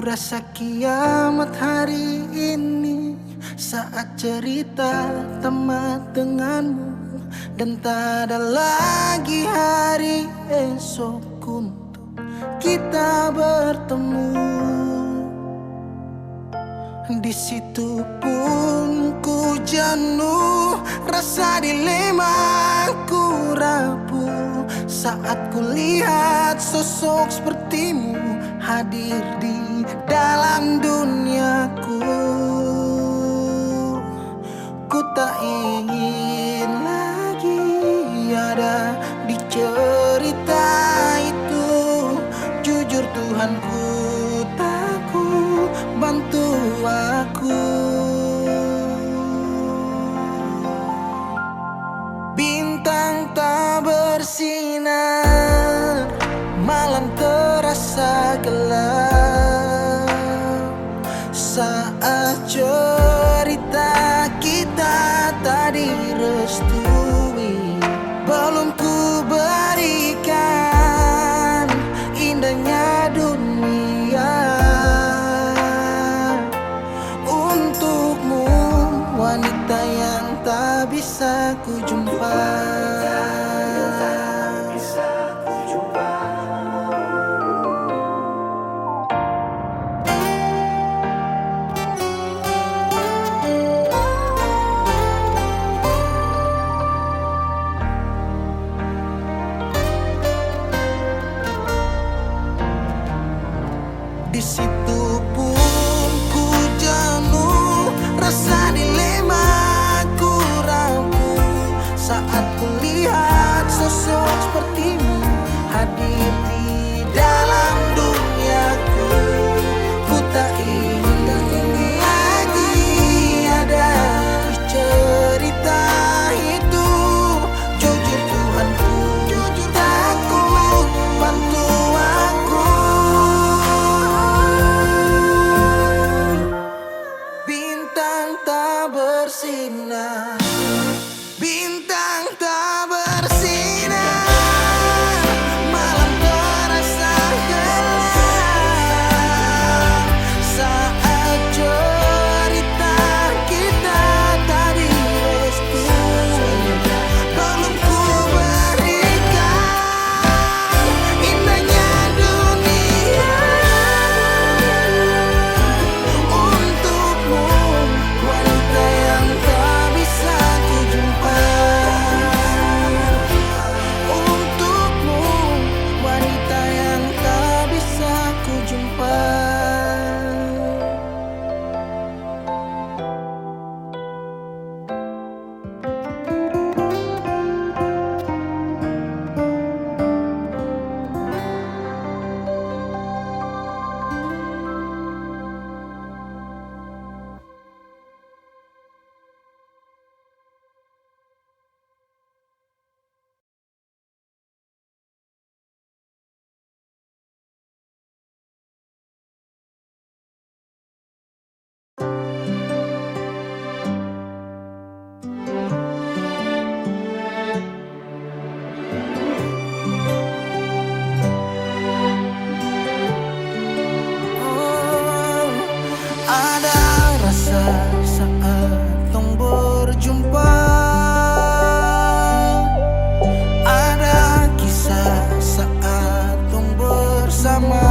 rasa kiamat hari ini saat cerita tamat denganmu, dan tak ada lagi hari esok untuk kita bertemu. Di situ pun ku jenuh, rasa dilemaku rapuh saat ku lihat sosok sepertimu hadir di dalam duniaku. Ku tak ingin lagi ada di cerita itu. Jujur Tuhanku, takut bantu aku. Bintang tak bersinar, malam terasa gelap saat cerita kita tak direstui. Belum ku berikan indahnya dunia untukmu, wanita yang tak bisa ku jumpa. Di situ pun ku jenuh, rasa dilemaku rapuh saat ku lihat sosok sepertimu hadir di dalam duniaku. Ku tak ingin lagi ada di cerita itu. Jujur Tuhanku, jujur takut bantu aku. Bintang tak bersinar, bintang tak bersinar, malam terasa gelap saat cerita kita tak direstui. Belum ku berikan indahnya dunia untukmu, wanita yang tak bisa ku jumpa. Untukmu, wanita yang tak bisa ku jumpa. Ada rasa saat tong berjumpa, ada kisah saat tong bersama,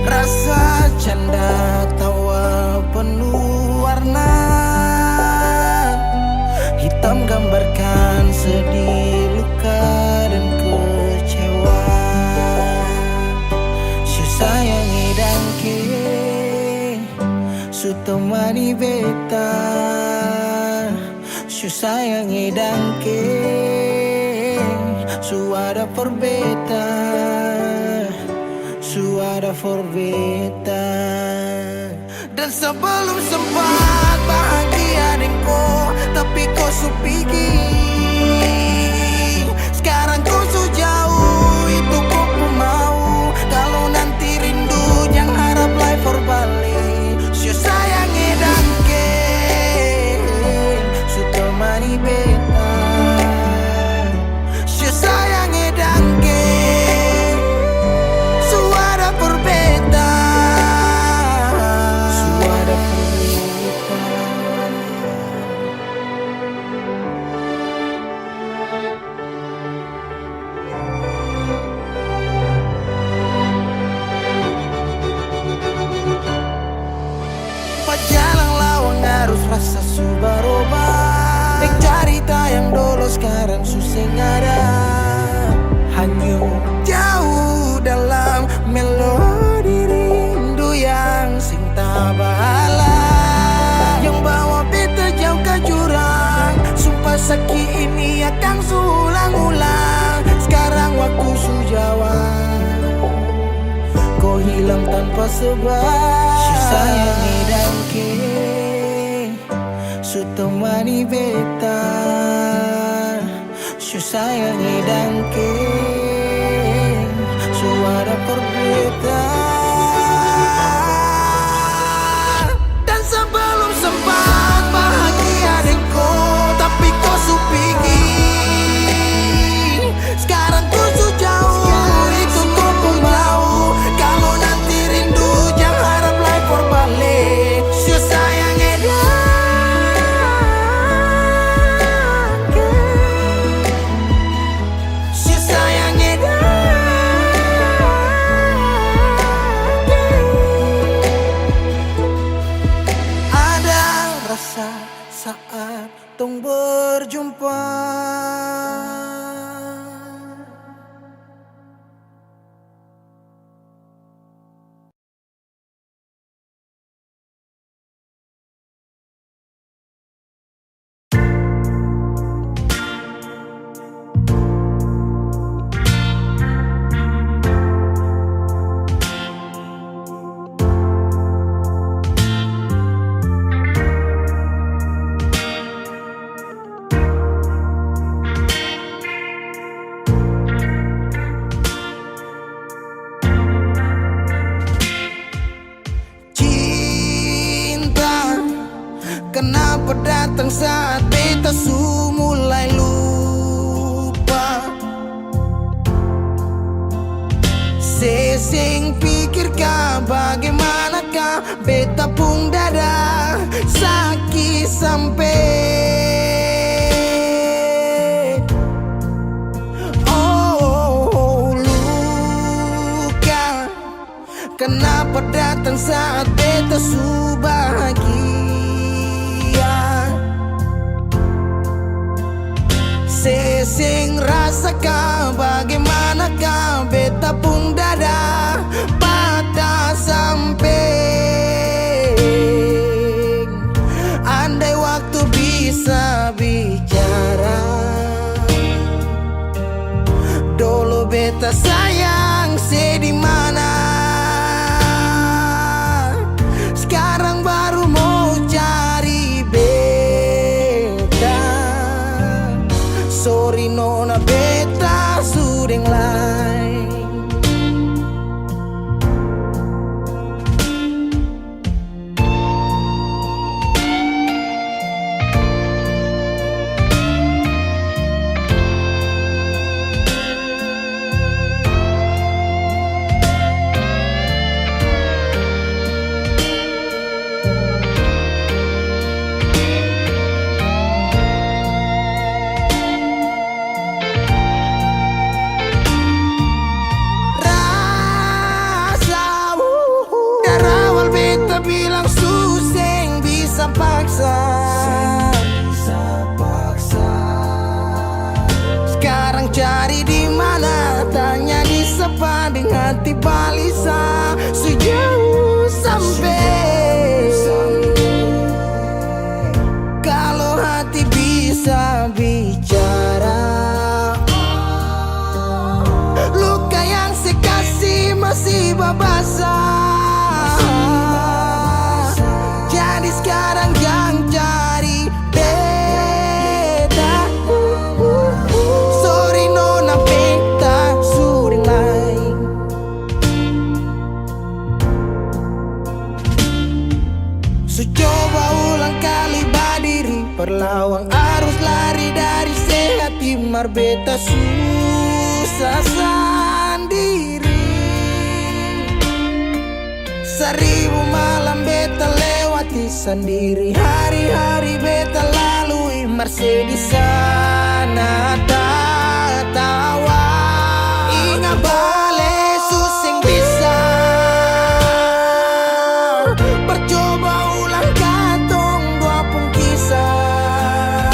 rasa canda tawa penuh warna, hitam gambarkan sedih, luka dan kecewa. Sayangi dangke su temani beta, su sayangi dangke su ada for beta, su ada for beta. Dan sebelum sempat bahagia dengko, tapi kau su pergi. Sekarang kau su jauh, itu kau pun mau. Kalau nanti rindu jangan harap life for Bali. Su sayangi dangke su temani beta, su sayangi dangke su ada sekarang susah ada. Hanyut jauh dalam melodi rindu yang sing tak bala, yang bawa beta jauh ke jurang. Sumpah sakit ini akan ulang-ulang. Sekarang waktu sujawab, kau hilang tanpa sebab. Si sayangi dan ke su temani beta, su sayangi dan ke su ada perbedaan. Dan sebelum sempat bahagia denko, tapi kau su pergi. Sekarang kau su jauh, itu kau pun mau. Kalau nanti rindu jangan harap life for balik. Su sayangi dan ke, su sayangi dan ke. Ada rasa saat tong berjumpa. Cinta, kenapa datang saat beta su mulai lupa? Sesing pikirkah bagaimanakah beta pun dada sakit sampai. Oh, luka, kenapa datang saat beta su bahagia? Sesing rasakan bagaimanakah beta pun dada patah sampai. Andai waktu bisa bicara, dulu beta sayang di mana. Sekarang baru mau cari beta. Sorry nona beta sudeng lain. Bilang suseng bisa paksa. Sekarang cari di mana, tanya di sepa dengan hati balisa. Sejauh sampai, kalau hati bisa bicara, luka yang sekasih masih babasa. Sekarang yang cari beta. Sorry nona beta sudeng lain. So coba ulang kali berdiri, perlawan arus lari dari sehati. Mar beta susah sendiri. Seribu malam beta lewati sendiri, hari-hari beta lalui. Marse di sana tawa, ingat bale suseng bisa. Percoba ulang katong dua pun kisah.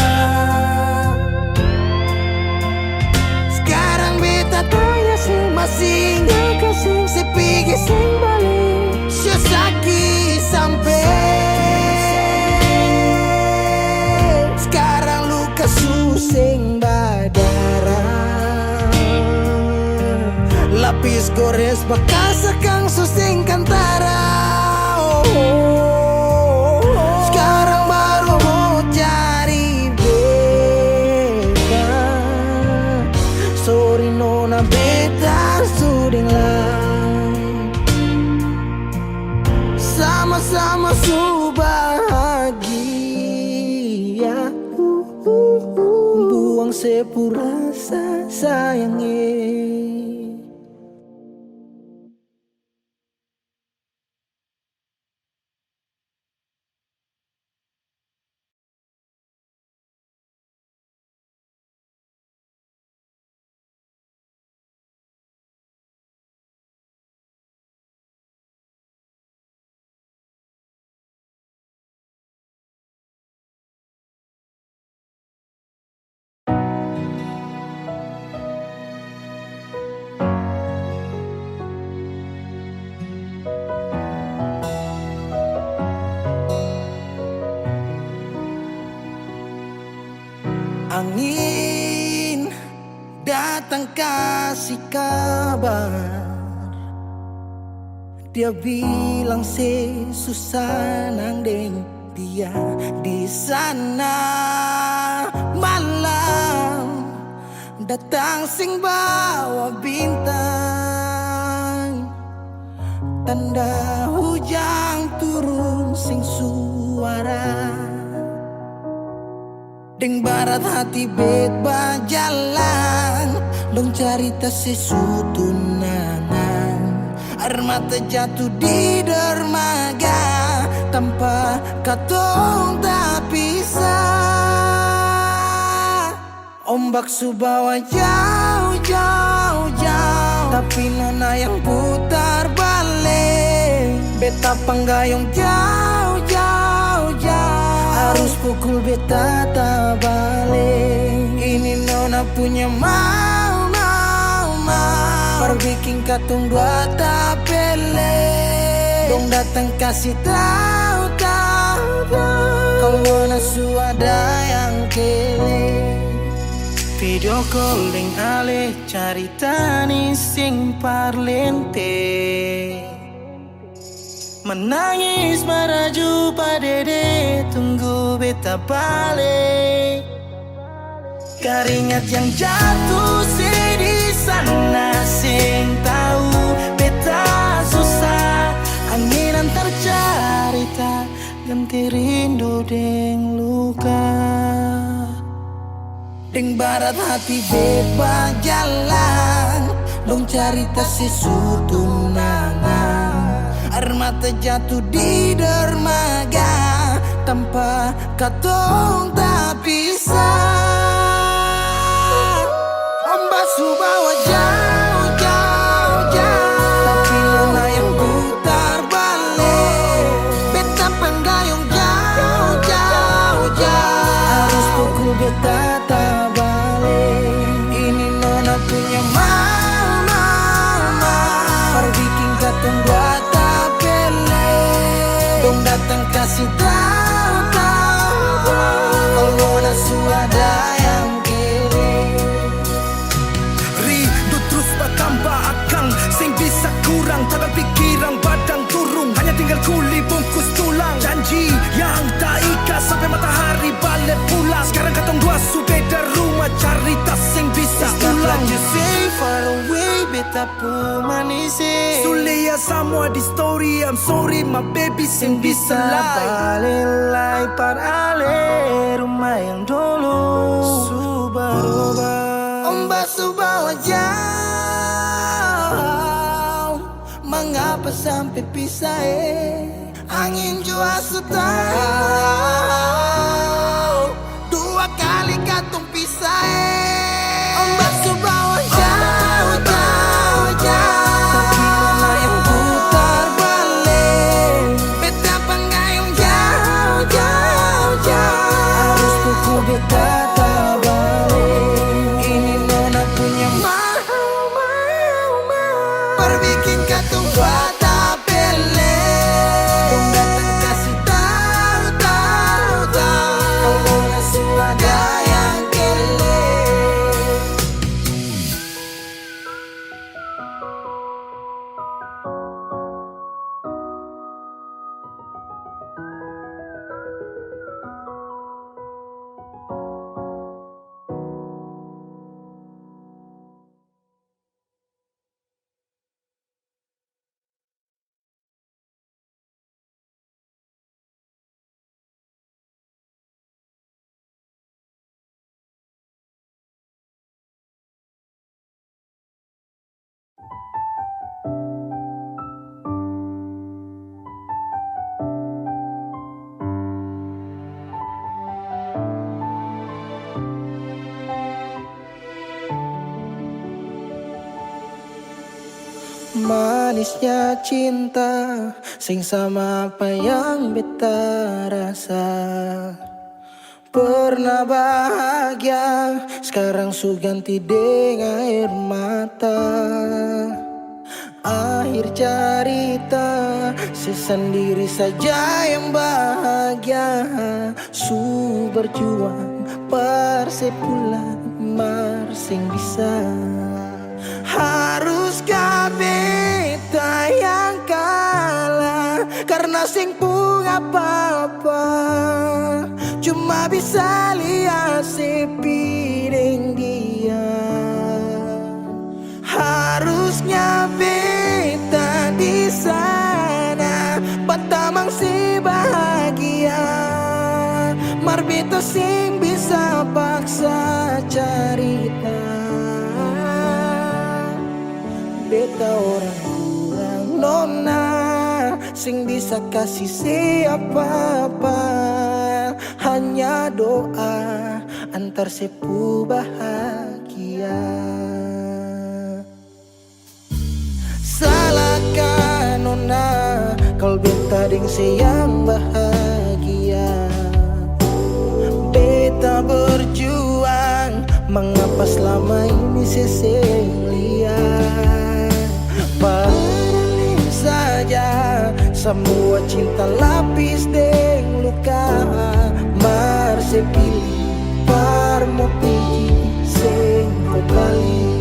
bis gores bakasa kang susing kantara. Sekarang baru mau cari beta. Sorry nona beta suding lang. Sama-sama su bahagia. Buang sepurasa sayangnya. Angin datang kasih kabar. Dia bilang susah nang deng dia di sana. Malam datang sing bawa bintang. Tanda hujan turun sing suara. Deng barat hati bet bajalan. Dong cerita sesutunangan. Air mata jatuh di dermaga. Tanpa katong tak pisah. Ombak subawa jauh, jauh, jauh. Tapi nona yang putar balik. Beta panggayong jauh, jauh, jauh. Harus pukul beta tak balik. Ini nona punya mau, mau, mau. Perbikin katong dua tak bele. Dong datang kasih tahu, tahu, tahu. Kalau nona suada yang kele. Video calling ale carita ni sing parlente. Menangis meraju padede tunggu beta balik. Keringat yang jatuh di sana sing tahu beta susah. Angin antar carita ganti rindu deng luka. Deng barat hati beba jalan. Dong carita sesutunangan. Air mata jatuh di dermaga. Tanpa katong tak pisah. Ombak subawa jauh, jauh, jauh. Tapi nona yang putar balik. Beta penggayung jauh, jauh, jauh. Harus pukul beta tak balik. Ini nona punya mau, mau, mau. Perbikin katong buat dong datang kasih tahu, tahu, tahu. Kalau nona suada yang kiri. Rindu terus bertambah akang. Sing bisa kurang. Tangan pikiran badang turung. Hanya tinggal kuli bungkus tulang. Janji yang tak ikat sampai matahari balik pulang. Sekarang katong dua su beda rumah. Cari tas sing bisa ulang. You say far away beta pu manise. Sulia semua di story. I'm sorry my baby sing bisa Balelai parale rumah yang dulu Subaroba. Ombak subawa jauh. Mengapa sampai pisah Angin jua tahu. Dua kali katong pisah Ombak subawa jauh, jauh, jauh. Tapi nona yang putar balik. Beta panggayung jauh, jauh, jauh. Harus pukul beta tak balik. Ini nona punya mau, mau, mau. Perbikin katong buat tak bele. Dong datang kasih tahu, tahu. manisnya cinta sing sama apa yang beta rasa. Pernah bahagia, sekarang su ganti dengan air mata. Akhir cerita, sesendiri saja yang bahagia. Su berjuang, persepulan marsing bisa. Haruskah beta yang kalah karena sing pun apa-apa, cuma bisa lihat sepi deng dia. Harusnya beta di sana, batamang si bahagia. Mar beta sing bisa paksa cerita. Beta orang kurang nona, sing bisa kasih siapa-apa. Hanya doa antar sepu bahagia. Salahkah nona kalau beta deng yang bahagia. Beta berjuang, mengapa selama ini seseng lihat. Paling saja semua cinta lapis deng luka. Mar sepilih parmo pigi sing kembali.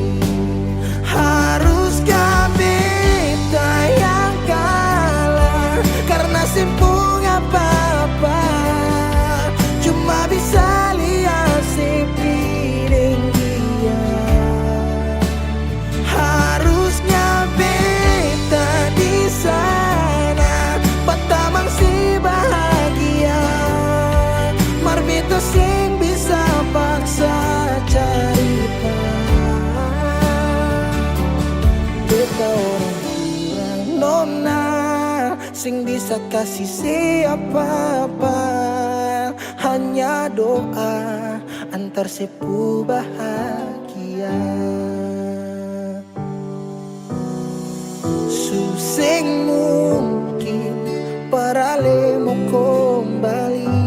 Haruskah beta yang kalah karena simpung apa-apa, cuma bisa lihat sepi deng dia. Harusnya beta di sana, batamang si bahagia. Mar beta sing bisa paksa cerita. Beta orang kurang nona, sing bisa kasih siapa-apa. Hanya doa antar sepu bahagia. Suseng mungkin parale mau kembali.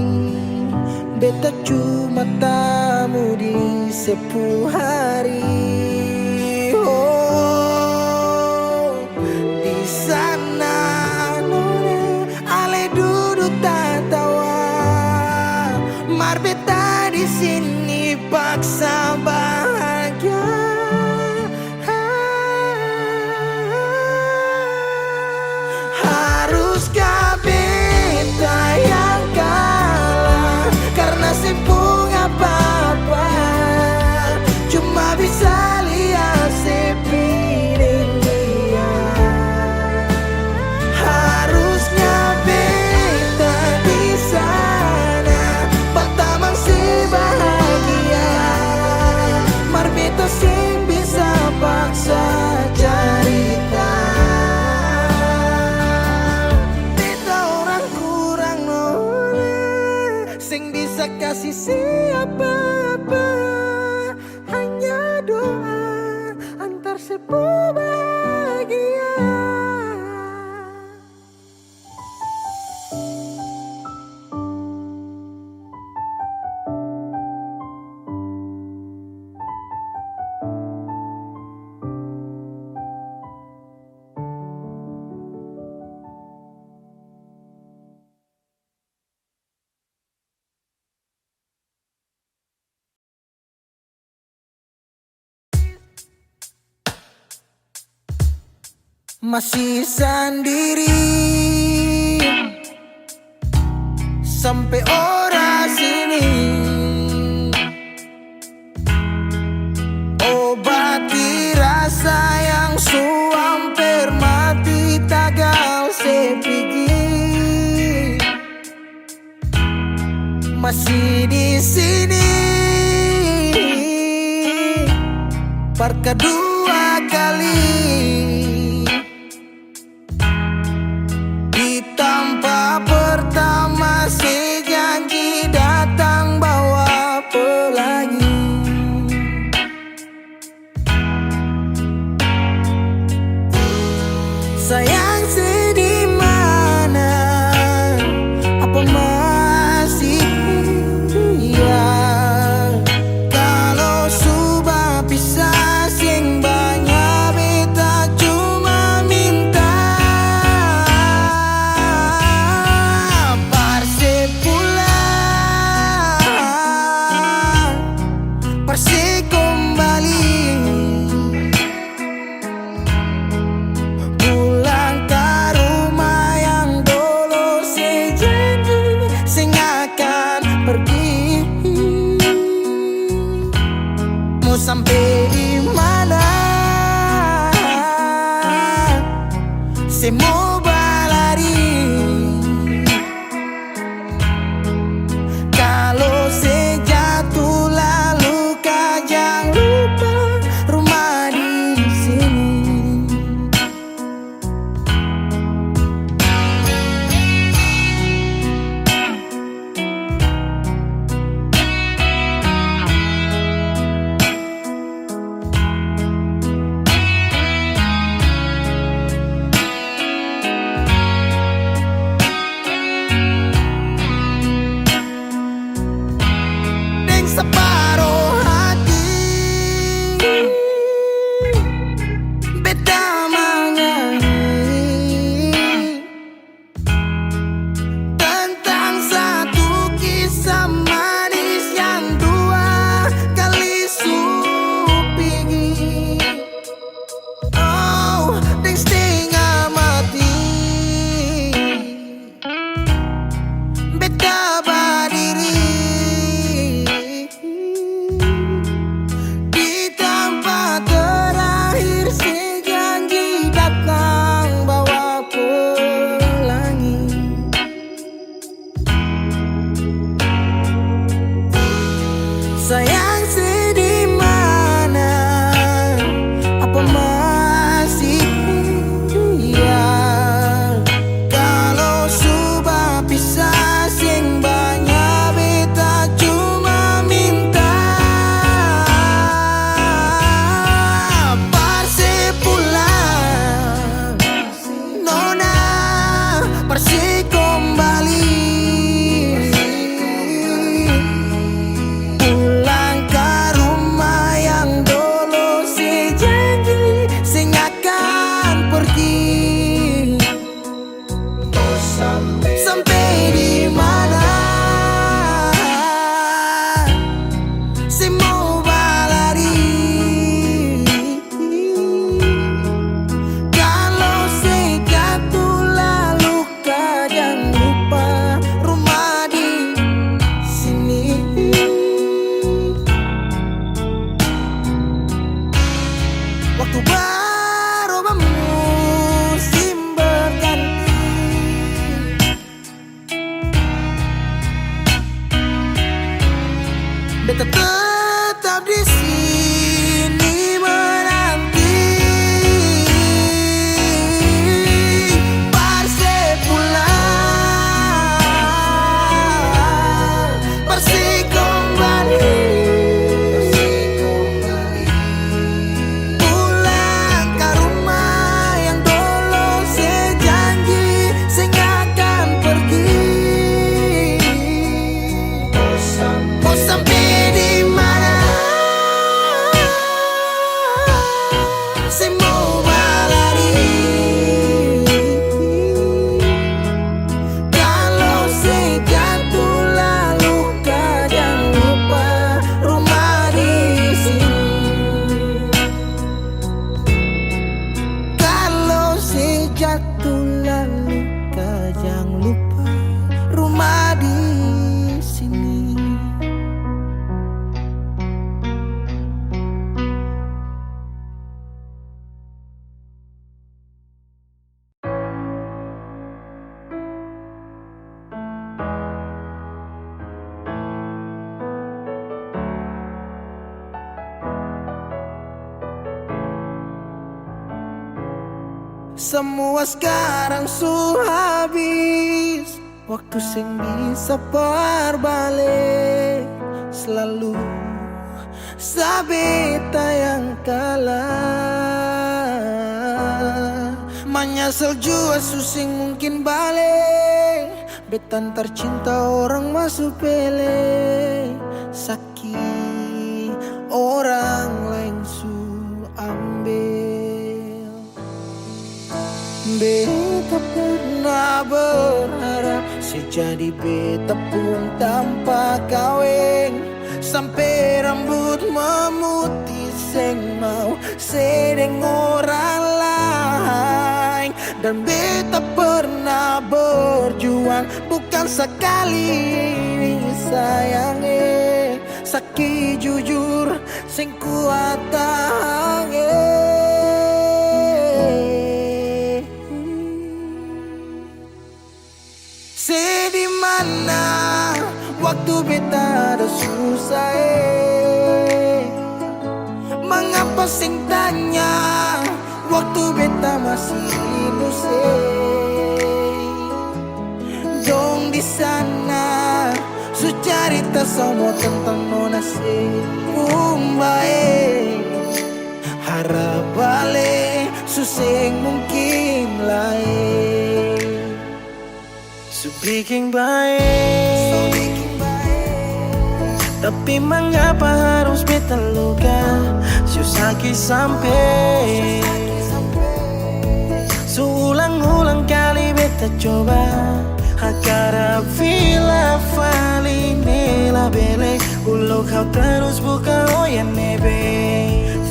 Beta cuma tamu di sepu hari. Oh, di sana nona ale duduk tertawa. Mar beta di sini paksa bahagia. Haruskah beta yang kalah karena simpung apa-apa, cuma bisa lihat sepi deng dia. Harusnya beta di sana, batamang si bahagia. Mar beta sing bisa paksa cerita. Beta orang kurang nona, sing bisa kasih siapa-apa. Hanya doa antar sepu bahagia. Masih sendiri sampai ora sini. Obati rasa yang hampir mati tagal sepigi. Masih di sini par kedua kali. Di tanpa pertama si janji datang bawa pelangi. pergi. Mau sampai di mana? Saya mau berlari. Kalau saya jatuh lalu kau jangan lupa rumah di sini. Separuh hati beta menyanyi tentang satu kisah manis yang dua kali supingi. Oh, deng setengah mati beta berdiri sayang sedih mana, apa masih iya? Kalau sudah pisah sing banyak beta cuma minta parse pulang, nona parse kembali. Sampai di mana saya mau berlari? Kalau saya jatuh lalu kau jangan lupa rumah di sini. Waktu berubah musim berganti, beta tetap di sini menanti parse pulang, parse kembali, pulang ke rumah yang dulu saya janji saya akan pergi. Mau sampai di mana? Saya mau berlari. Kalau saya jatuh lalu kau jangan lupa rumah di sini. Kalau saya jatuh lalu kau jangan lupa rumah di sini. Semua sekarang sudah habis, waktu sing bisa berbalik. Selalu sabeta yang kalah, menyesal jua susing mungkin balik. Betan tercinta orang masuk pele, sakit orang lain su ambil. Beta pernah berharap sejadi beta pun tanpa kawin, sampai rambut memutih seng mau sedeng orang lain. Dan beta pernah berjuang bukan sekali bisa Saki jujur sing kuat tangi. Di mana waktu beta ada susah mengapa sing tanya waktu beta masih inusai. Dong di sana su cerita semua tentang nona si umbae. Harap balik suseng mungkin lain. So bikin baik, tapi mengapa harus beta luka? Susaki sampai Seulang-ulang kali beta coba Hakara vila fali nela bele Ulo kau terus buka oya nebe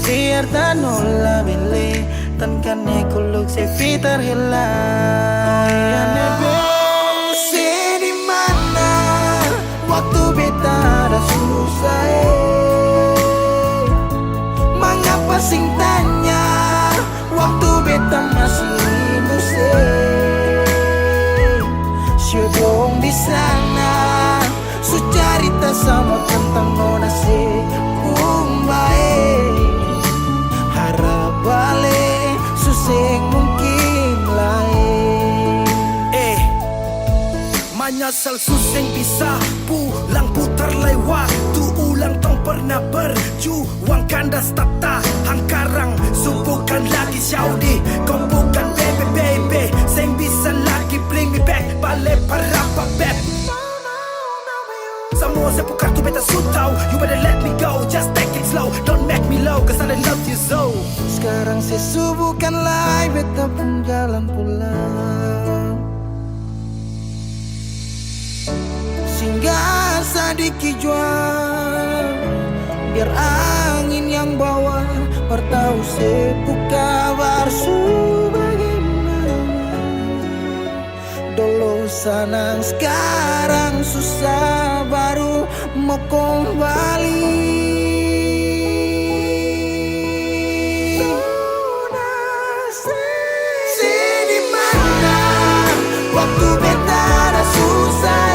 Fiar tan nola bele Tan kane kuluk se fitar hela Oya nebe waktu beta ada susah mengapa sing tanya waktu beta masih inusai. Syedong di sana su cerita sama tentang nona si umbae. Harap balik suseng mungkin lain. Nyasal suseng bisa pulang putar lewat tu ulang tong pernah berjuang kandas tata hangkarang subukan lagi Saudi kau bukan baby seng bisa lagi bring me back balik parapa beb semua sepukar tu beta sutau you better let me go just take it slow don't make me low cause I love you so. Sekarang saya subukan lagi beta pun jalan pulang singgah sadiki jual biar angin yang bawa bertahu sepu kabar su bagaimana dulu senang sekarang susah baru mau kembali. Di mana waktu beta ada susah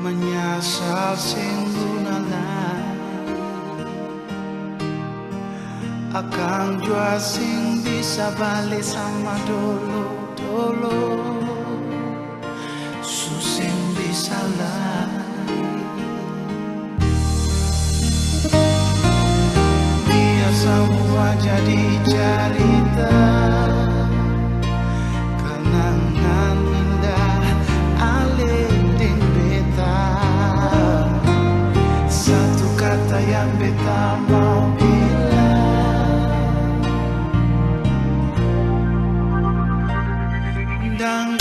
menyasal singgunana akang jua sing bisa balik sama dulu susing bisa lari biar semua jadi cerita kenangan indah alending beta satu kata yang beta mau bilang dan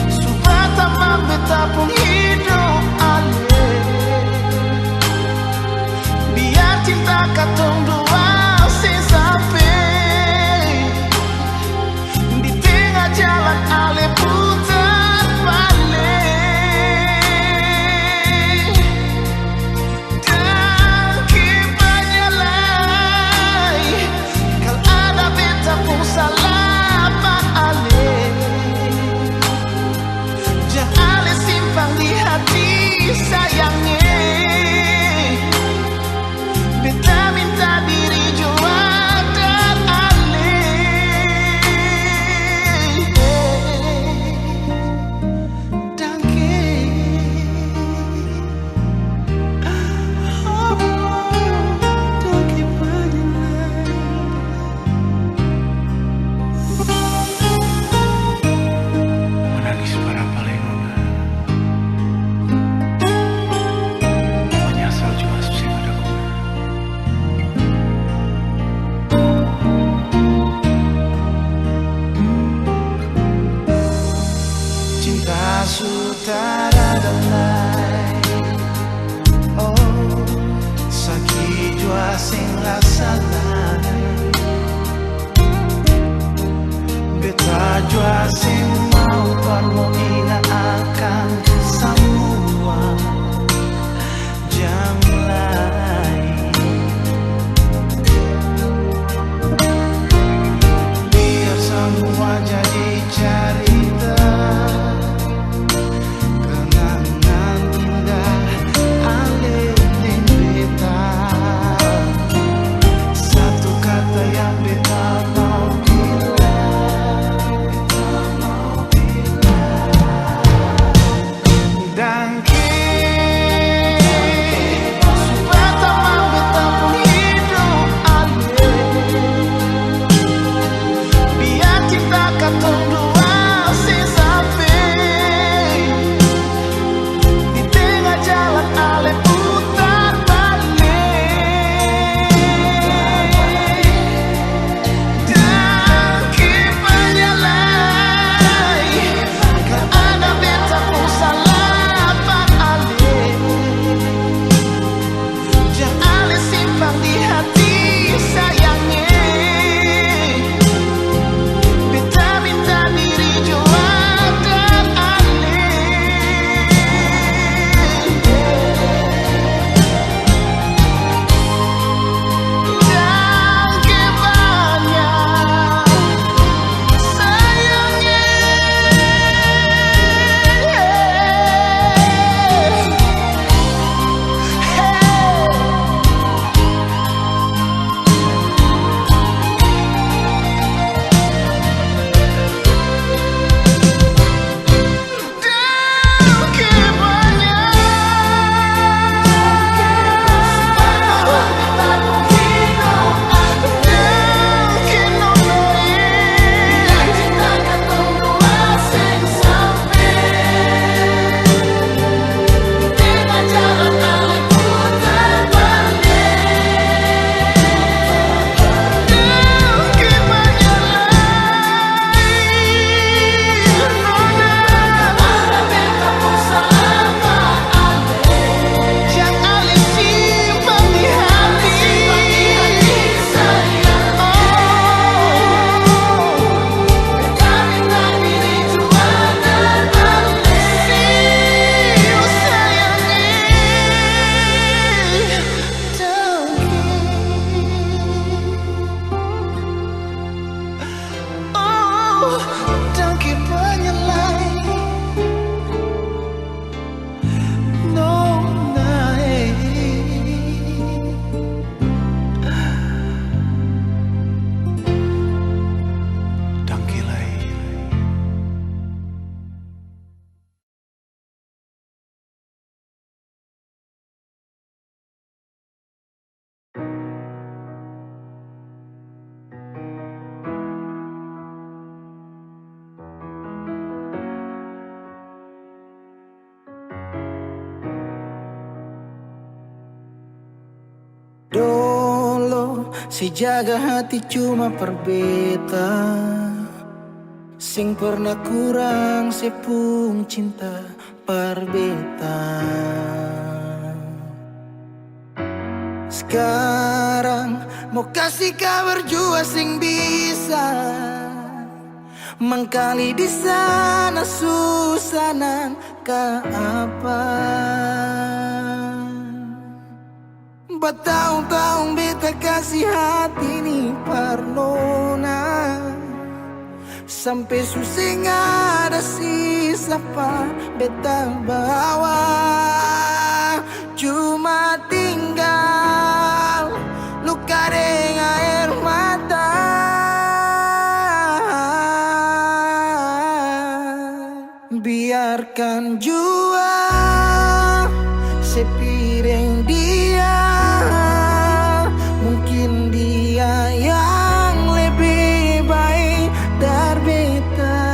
sudah tamam beta pun hidup alih biar cinta katong dua beta mau bilang, dan supaya tamang beta pun hidup alih, biar cinta katong dua sampai di tengah jalan ale putar balik, dan kipannya lai kan ada beta pun salah pak ale, jangan ale simpan di hati sayangnya, beta minta diri jualan ale, dan kebanyak sayangnya. Don't keep on your line. No, night. Don't kill her. Dolo si jaga hati cuma perbeta, sing pernah kurang sepung cinta perbeta. Sekarang mau kasih kabar jua sing bisa mengkali di sana susanan ke apa. Bertahun-tahun beta kasih hati ni parnona, sampai susah ada sisa pa beta bawa, cuma tinggal luka dengan air mata. Biarkan jua sepiring dia, mungkin dia yang lebih baik dari beta.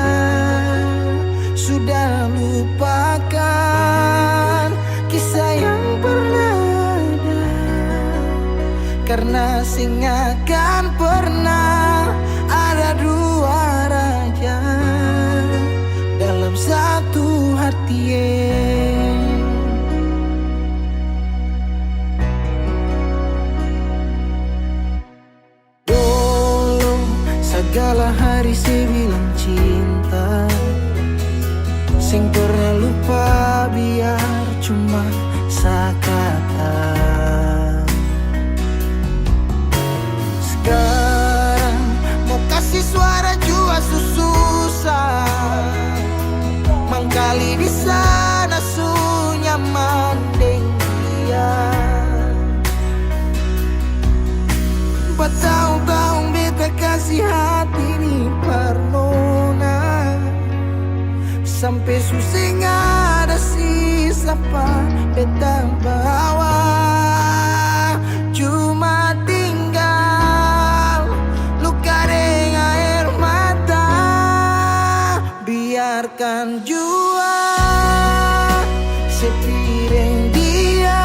Sudah lupakan kisah yang pernah ada, karena sing akan pernah ada dua raja dalam satu hati. Dulu segala hari saya bilang cinta, sing pernah lupa biar cuma sekata. Sekarang mau kasih suara jua susah, mangkali di sana su nyaman deng dia. Bertahun-tahun beta sampai suseng ada sisa pa beta bawa. Cuma tinggal luka dengan air mata. Biarkan jua sepiring dia.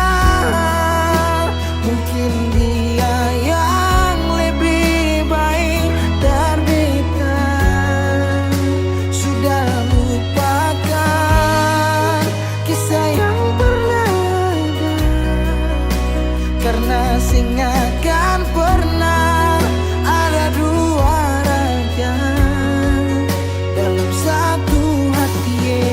Mungkin dia yang lebih baik dari beta. Sudah lupakan kisah yang pernah ada, karena sing akan pernah ada dua raja dalam satu hati.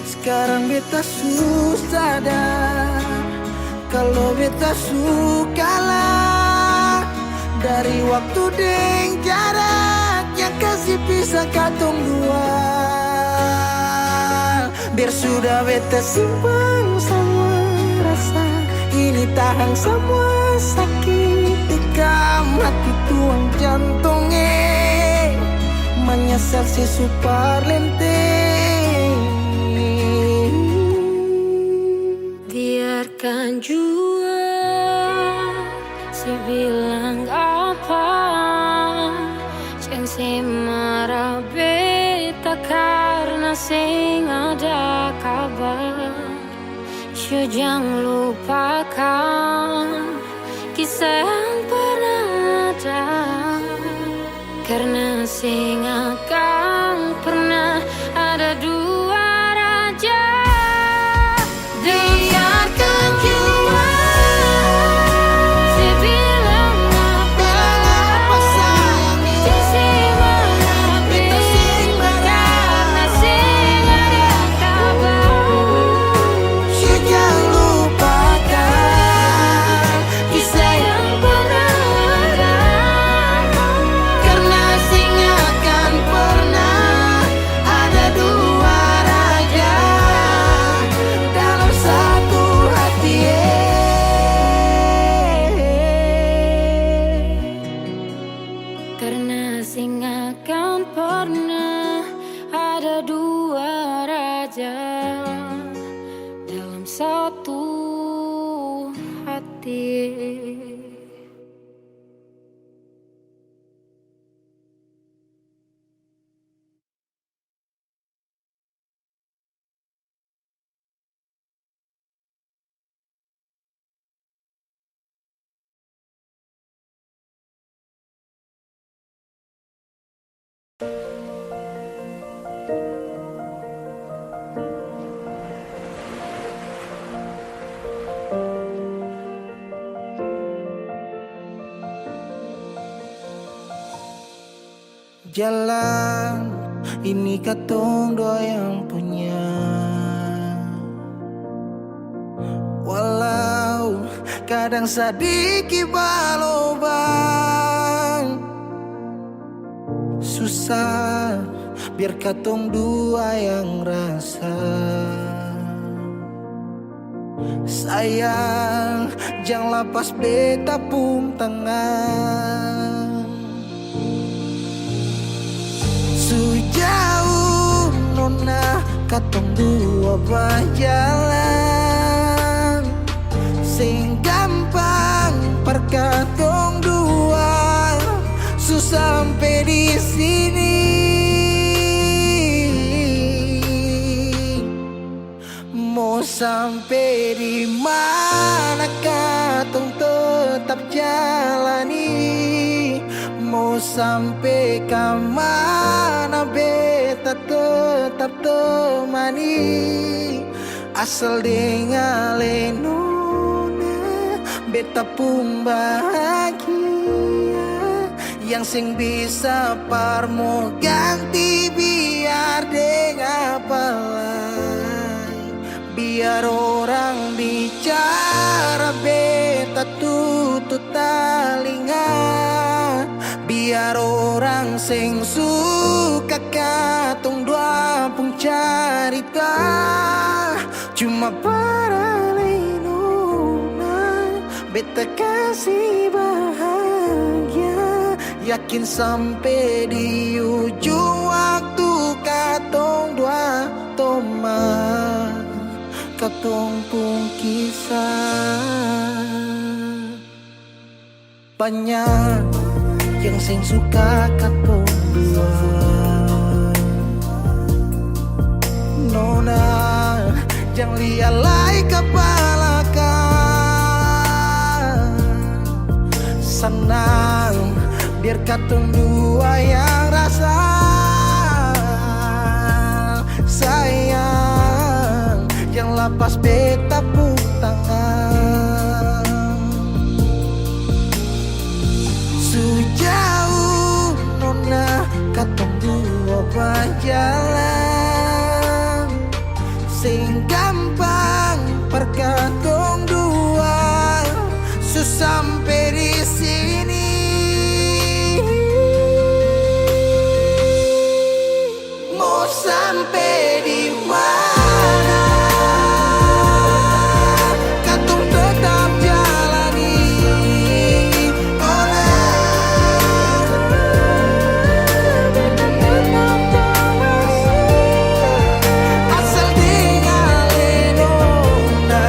Sekarang beta susah dah kalau beta suka lah. Dari waktu deng jarak yang kasih pisah katong dua. Biar sudah beta simpan semua rasa. Ini tahan semua sakit tikam hati tuang jantungnya. Menyesal si super lenteng. Biarkan jua si bilang apa, jangan si marah beta karena sing ada kabar. Jangan lupakan kisah yang pernah ada, karena sing akan pernah ada dua raja. Biarkan jua Sebilang apa sayangnya. Jisi marah Beta sing karena sing ada kabar. Jangan lupakan kisah yang pernah ada, karena sing akan pernah ada dua raja dalam satu hati. Karena sing akan pernah ada dua raja dalam satu hati. Jalan ini katong dua yang punya. Walau kadang sedikit balobang, susah biar katong dua yang rasa. Sayang jangan lepas beta pun tangan. Sejauh nona katong dua berjalan, sing gampang perkatong dua susah sampai di sini. Mau sampai di mana katong tetap jalani. Mau sampai ke mana beta tetap temani. Asal dengan lenona beta pun bahagia. Yang sing bisa parmo ganti biar dengan apa. Biar orang bicara beta tutup telinga. Biar orang sing suka katong dua pun carita. Cuma para lenona beta kasih bahagia. yakin sampai di ujung waktu katong dua toma katong pun kisah. Banyak yang sing suka katong dua, nona jangan lialai kepala kan. Senang biar katong dua yang rasa sayang, yang lapas beta pun tangan. Sejauh nona katong dua berjalan, sing gampang perkatong dua sampai di sini. Mau sampai di mana? Katong tetap jalani. Asal tinggalin nona,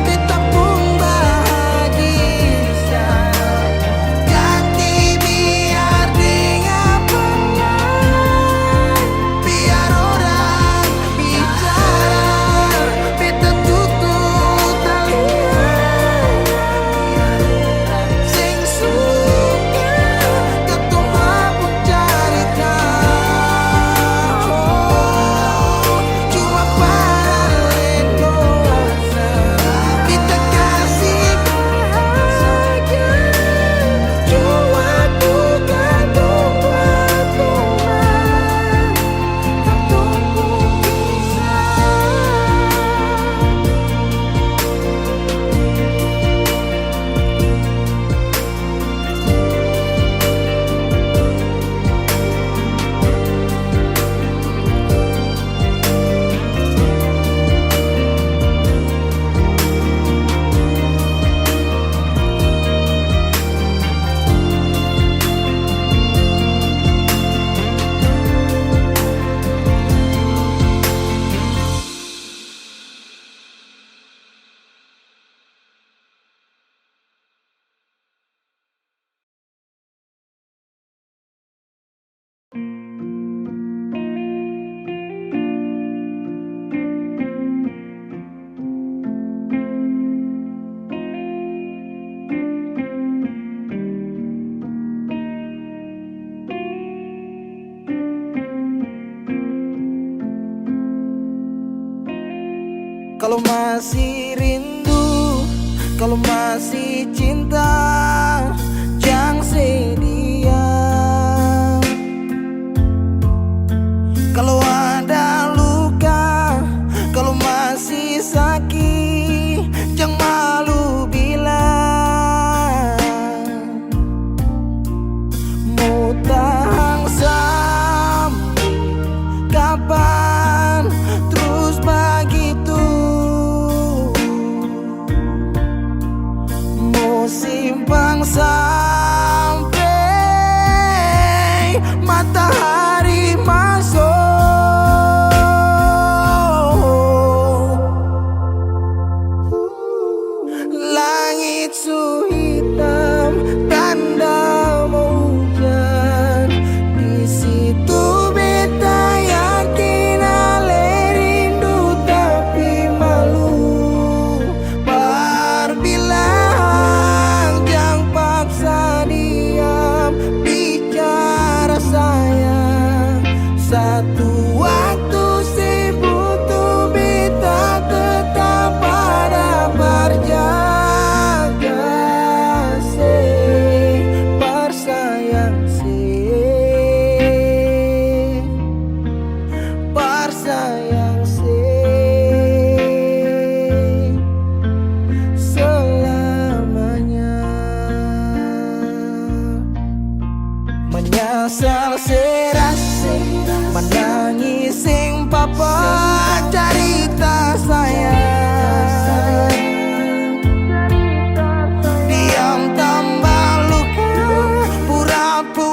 kita pun bahagia. Ganti biar dengan biar orang bicara, beta tutup talian. Sing suka katong mabuk carita, cuma paralel dosa. Kita kasih saja, cuma bukan tuan Tuhan, katong pun kisah. Kalau masih rindu, kalau masih cinta, jangan sedia. Kalau ada luka, kalau masih sakit, jangan malu bilang. Mau tahan sampai kapan terus begitu? Simpang sampai matahari masuk. Langit su hitam, tanda mau hujan. Di situ beta yakin ale rindu tapi malu. Berbilang jangan paksa diam, bicara sayang. Satu waktu si butuh beta tetap pada berjaga. Si bersayang si bersayang si selamanya. Menyesal serasi, menangis sing papa cerita sayang. Diam tambah luka, pura-pura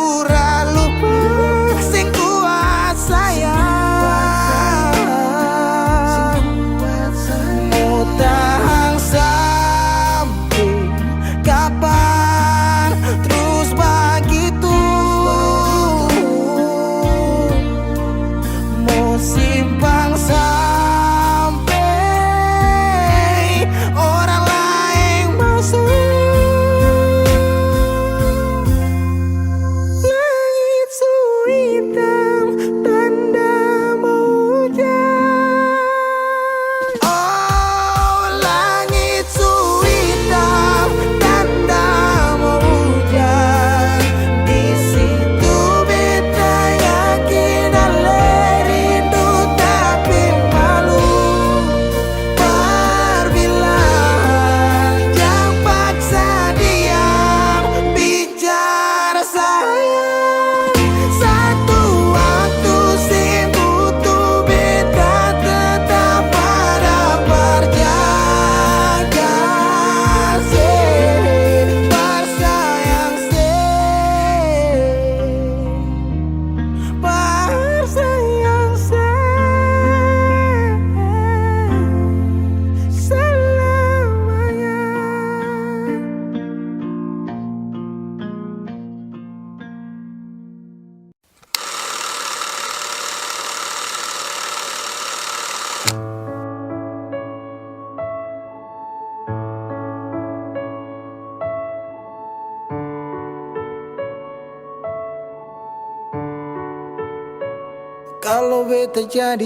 Kalau beta jadi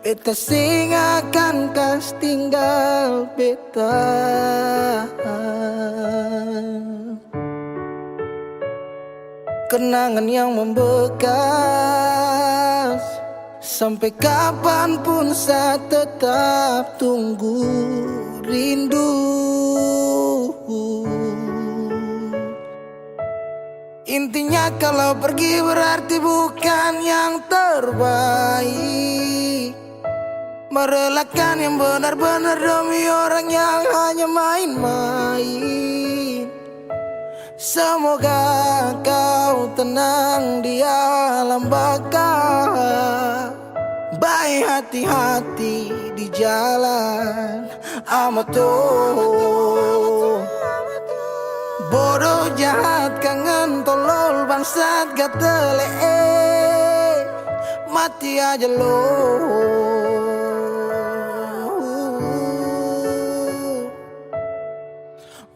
beta sing akan kas tinggal beta. Kenangan yang membekas, sampai kapanpun saya tetap tunggu rindu. Intinya kalau pergi berarti bukan yang terbaik. Merelakan yang benar-benar demi orang yang hanya main-main. Semoga kau tenang di alam baka. Baik hati-hati di jalan Amato. Bodoh jahat kangen tolol bangsat gatele, mati aja lo.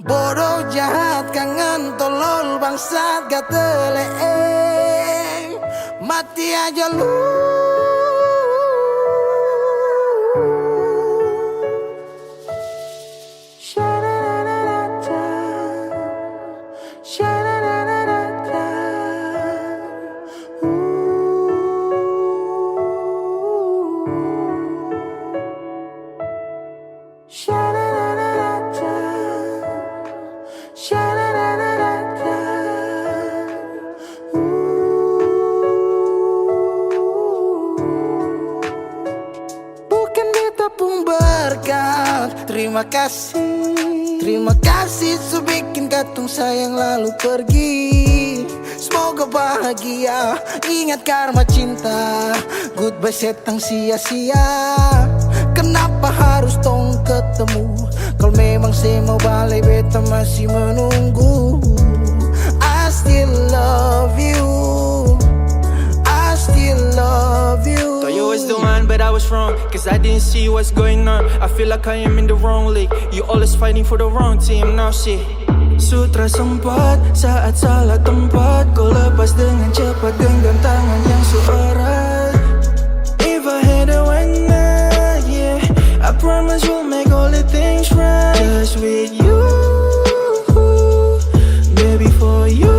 Bodoh jahat kangen tolol bangsat gatele, mati aja lo. Bukan beta pun berkat. Terima kasih su bikin katong sayang lalu pergi. Semoga bahagia, ingat karma cinta. Goodbye setang sia-sia. Kenapa harus tong ketemu? Kalau memang saya mau balik beta masih menunggu. I still love you, I still love you. Thought you was the one but I was wrong, cause I didn't see what's going on. I feel like I am in the wrong league. You always fighting for the wrong team. Now shit, sutra sempat saat salah tempat. Kau lepas dengan cepat genggam tangan yang seerat. If I had a winner, yeah, I promise we'll make all the things right. Just with you, baby, for you.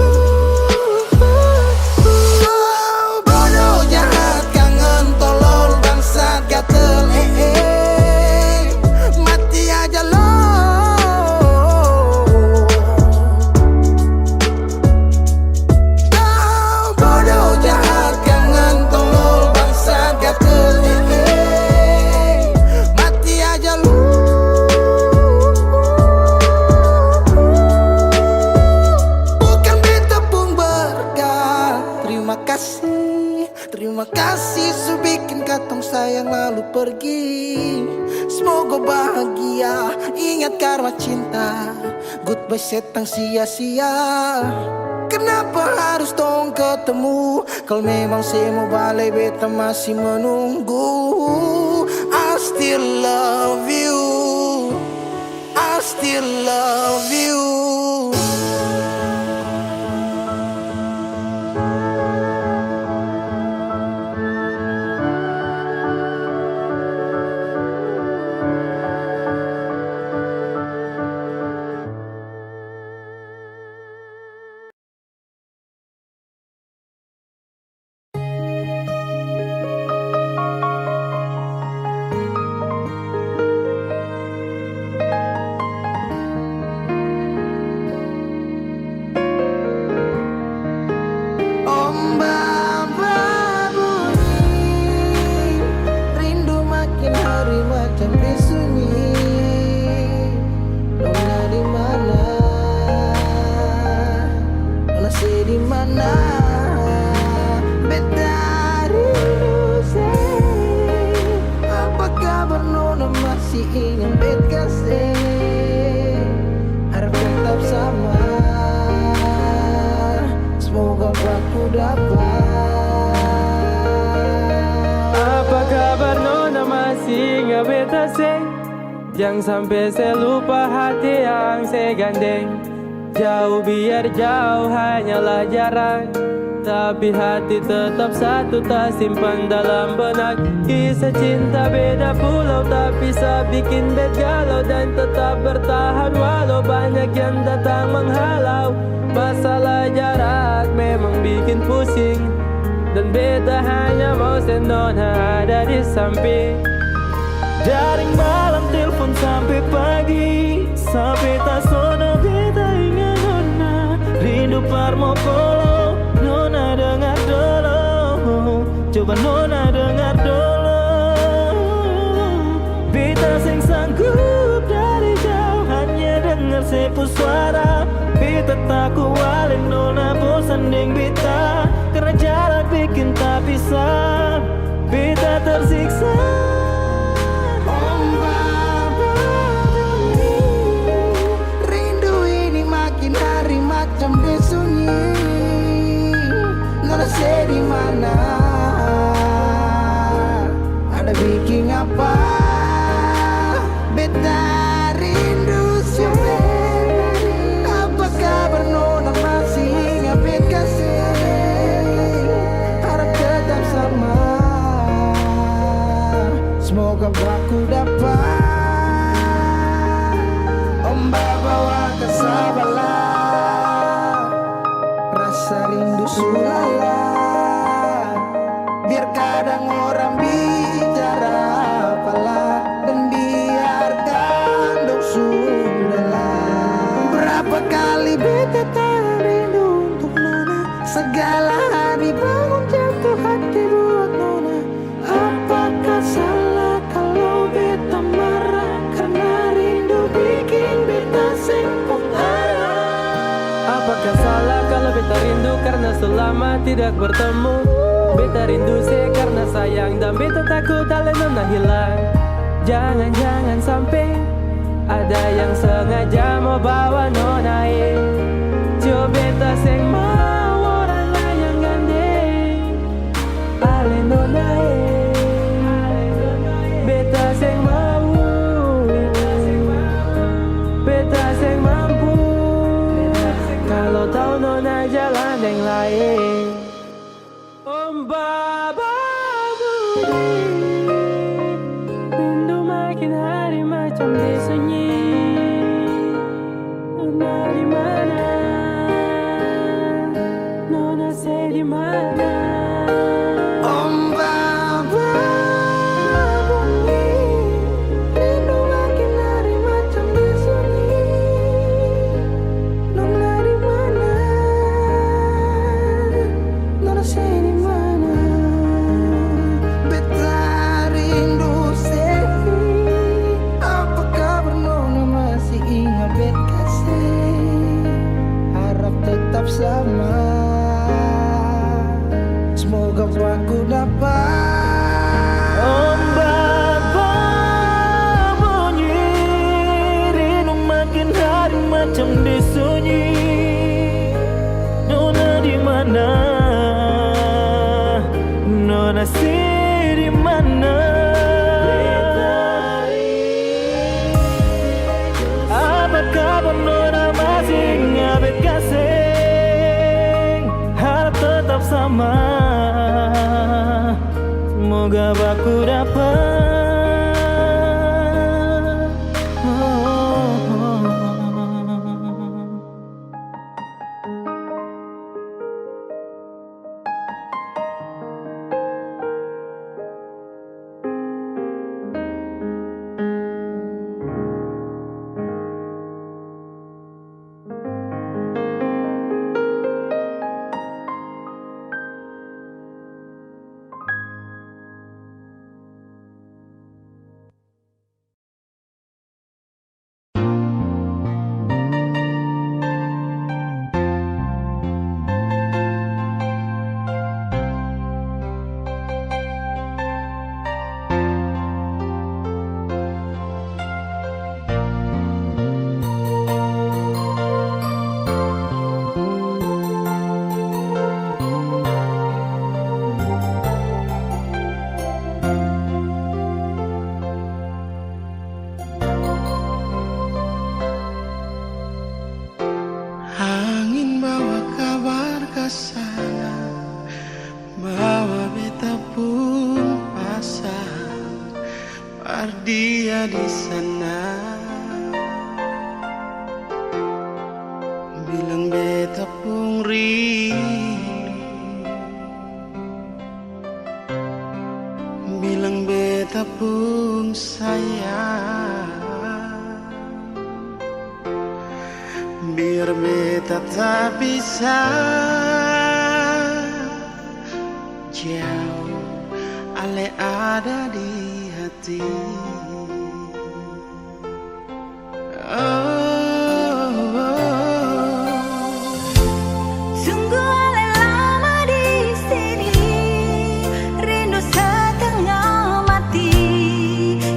Bodoh jahat kangen tolol bangsat gatel, mati aja lo. Bodoh jahat kangen tolol bangsat gatel, mati aja lo. Bukan beta pun berkat. Terima kasih su bikin katong sayang lalu pergi. Semoga bahagia, ingat karma cinta. Goodbye setang sia-sia. Kenapa harus tong ketemu? Kalau memang saya mau balik beta masih menunggu. I still love you, I still love you. Ombak berbunyi, rindu makin hari macam disunyi. Nona di mana? Nona saya di mana? Beta rindu saya. Apa kabar Nona masih ingin bet kasih? Harap tetap sama. Semoga aku dapat. Apa kabar Nona masih ingat beta say? Jangan sampai saya lupa hati yang saya gandeng. Jauh biar jauh hanyalah jarak. tapi hati tetap satu, tak simpan dalam benak. Kisah cinta beda pulau, tapi bisa bikin bed galau dan tetap bertahan walau banyak yang datang menghalau. Masalah jarak memang bikin pusing, dan beta hanya mau senona ada di samping. Dari malam telepon sampai pagi, sampai tak sono beta ingat nona. Rindu parmo polo, nona dengar dulu. Coba nona dengar dulu. Beta sing sanggup dari jauh hanya dengar sepu suara. Beta tak kualin nona bosan deng beta, karena jarak bikin tak bisa. Beta tersiksa. Macam disunyi, nona di mana? Ada bikin apa? Beta rindu siapa? Apa kabar nona masih ingat bet kasih? Harap tetap sama. Semoga aku dapat ombak bawa kesabaran. Rasa rindu sulala, biar kadang orang bicara apalah, dan biarkan dong sudahlah. Berapa kali beta tak rindu untuk nona, segala hari bangun jatuh hati buat nona. Apakah salah kalau beta marah, karena rindu bikin beta sempung arah? Apakah salah kalau beta rindu karena selama tidak bertemu? Beta rindu karena sayang dan beta takut ale nona hilang. Jangan-jangan sampai ada yang sengaja mau bawa nona coba beta seng mau orang lain gandeng ale nona beta seng mau, beta seng mampu. Kalau tahu nona jalan yang lain. Om Baba bunyi, rindu makin hari macam disunyi. Nona di mana? Nona di mana? Om Baba bunyi, rindu makin hari macam disunyi. Nona di mana? Nona di mana? Beta rindu apa kabar nona masih ingat bet kasih? Harap tetap sama. Semoga aku dapat Om Baba bunyi, rindu makin hari macam disunyi. Nona di mana? Nona di mana? Apa kabar nona masih ingat bet kasih? Harap tetap sama. Semoga aku dapat. bilang beta pun rindu, bilang beta pun sayang, biar beta tak bisa jauh, ale ada di hati. Sungguh ale lama di sini, rindu setengah mati.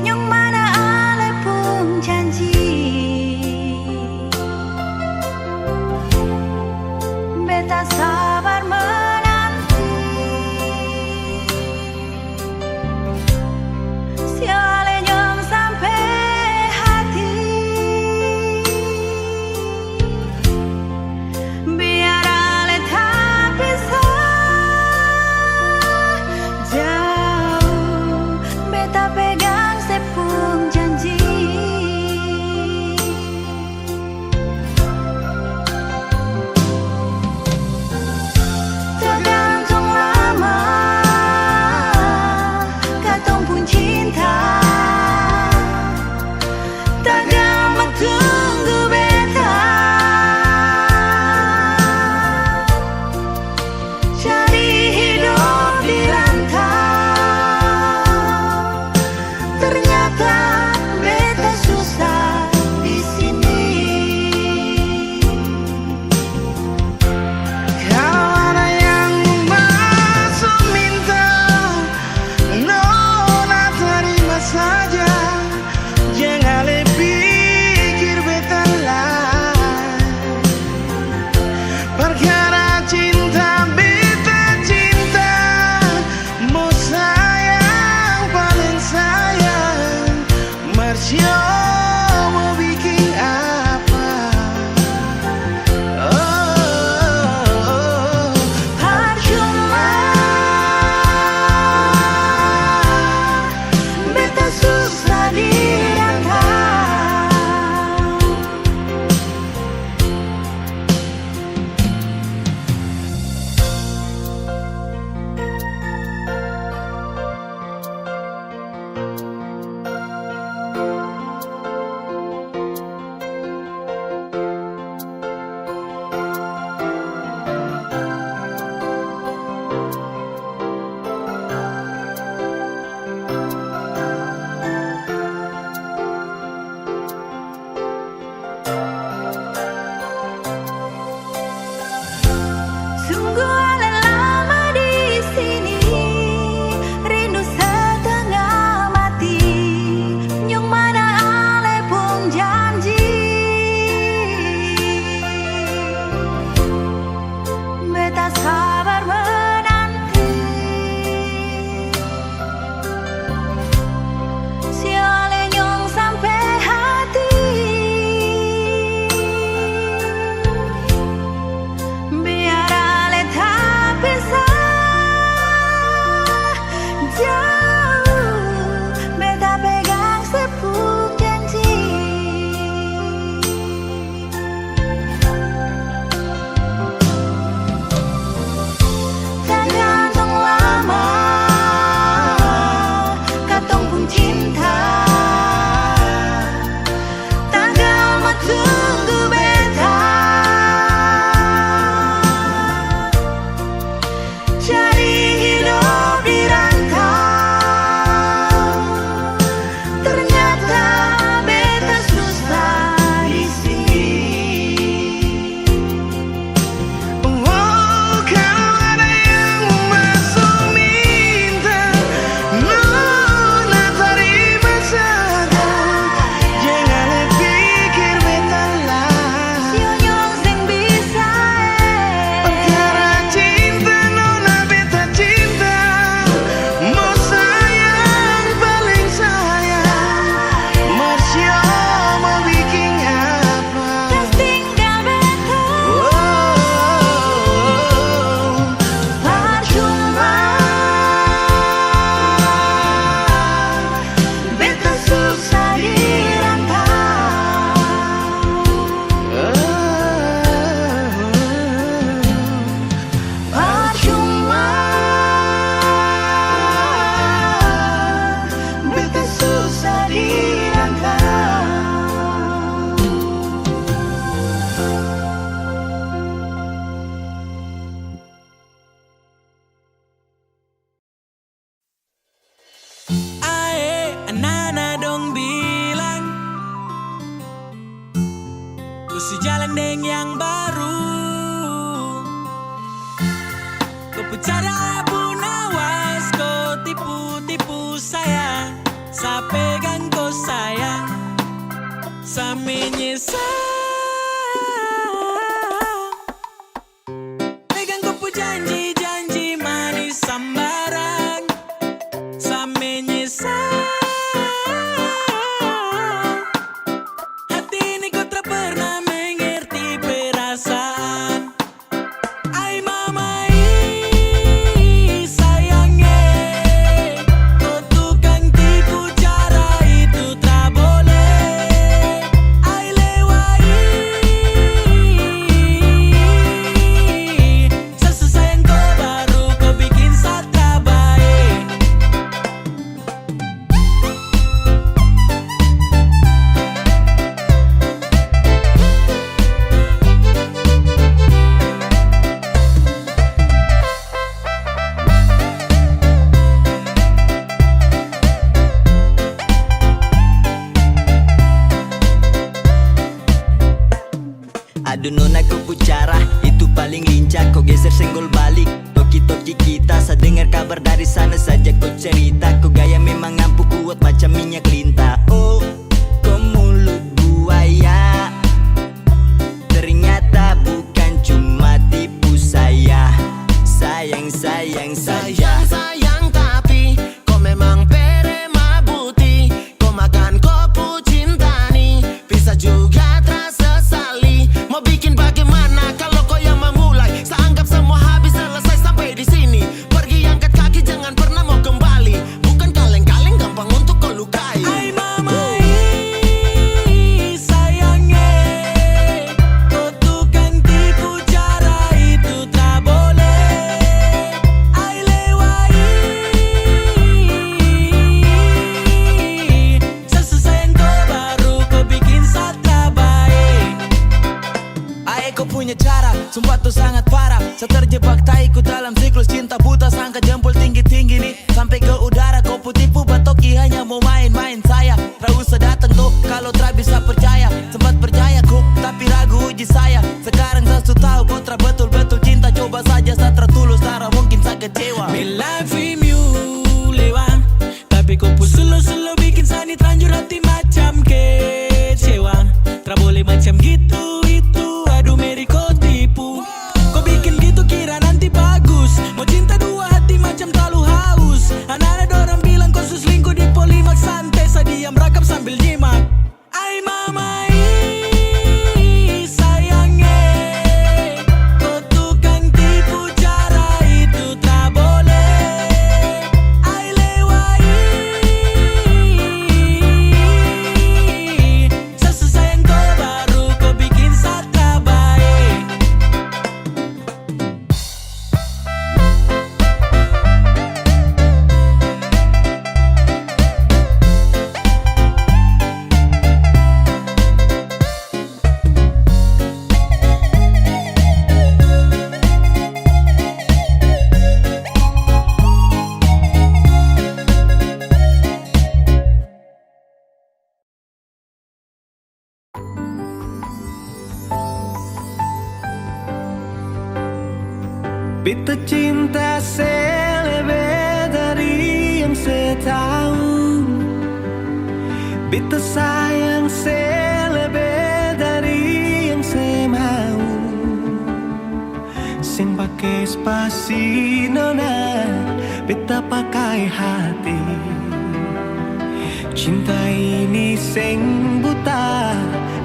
Yang mana ale pun janji, beta sabar menanti. Siale nyong sampai hati, biar ale tak bisa jauh, beta pegang sepung janji. Tergantung lama katong pun cinta, tak gampang tunggu beta cari hidup di rantau. Ternyata beta susah di sini. Kalau ada yang masuk minta, nona terima saja. Jangan pikir beta lah, perkara cinta beta cinta, mau sayang paling sayang, Marsio mau bikin apa? Percuma beta susah di rantau. sejalan dengan yang baru. Kau bicara pun awas, kau tipu-tipu saya. Saya pegang kau sayang, saya menyesal. Pegang kau pu janji-janji manis sambaran, saya menyesal. Hati ini kau tak pernah mengerti perasaan. Ay mama sayangnya, kau tukang tipu cara itu tak boleh. Ay lewai, sesayang kau baru kau bikin satra baik. Aduh nona kau pucara, itu paling lincah. Kau geser senggol balik, toki-toki kita. Saya dengar kabar dari sana saja kau cerita. Kau gaya memang ampuh kuat macam minyak lintah. Oh, kau mulut buaya, ternyata bukan cuma tipu saya. Sayang, sayang saja. Sayang tapi kau memang perema buti. Kau makan kopu cinta nih, bisa juga terasa sali. Mau bikin bagaimana kalau kau yang memulai? Saya anggap semua habis selesai sampai di sini. Pergi angkat kaki jangan pernah mau kembali. Bukan kaleng-kaleng gampang untuk kau lukai. Ay mama sayangnya, kau tukang tipu cara itu tak boleh. Ay lewai, sesayang kau baru kau bikin satra baik. Ay kau punya cara, sumpah tuh sangat parah. Saya terjebak taiku dalam siklus cinta buta. Sangka jempol tinggi-tinggi nih sampai ke udara. Kau tipu batoki hanya mau main-main saya. Tak usah datang tuh kalau tak bisa percaya. Sempat percaya ku tapi ragu uji saya. Sekarang saya sudah tahu kau tak betul-betul cinta. Coba saja saya tertulus, tak mungkin saya kecewa. Me love you lewat, tapi kau pun selo-selo bikin sani terlanjur hati macam kecewa. Tak boleh macam gitu itu, aduh Mary kau tipu. Kau bikin gitu kira nanti bagus. Mau cinta dua hati macam terlalu haus. Anak-anak dorang bilang kau selingkuh di Polimak. Santai saya diam rakam sambil nyimak. Ay mama sayangnya, kau tukang tipu cara itu tak boleh. Ay lewai, sesayang kau baru kau bikin satra baik. Beta cinta selebih dari yang saya tahu. Beta sayang selebih dari yang saya mau. Sing pakai spasi nona, beta pakai hati. Cinta ini sing buta,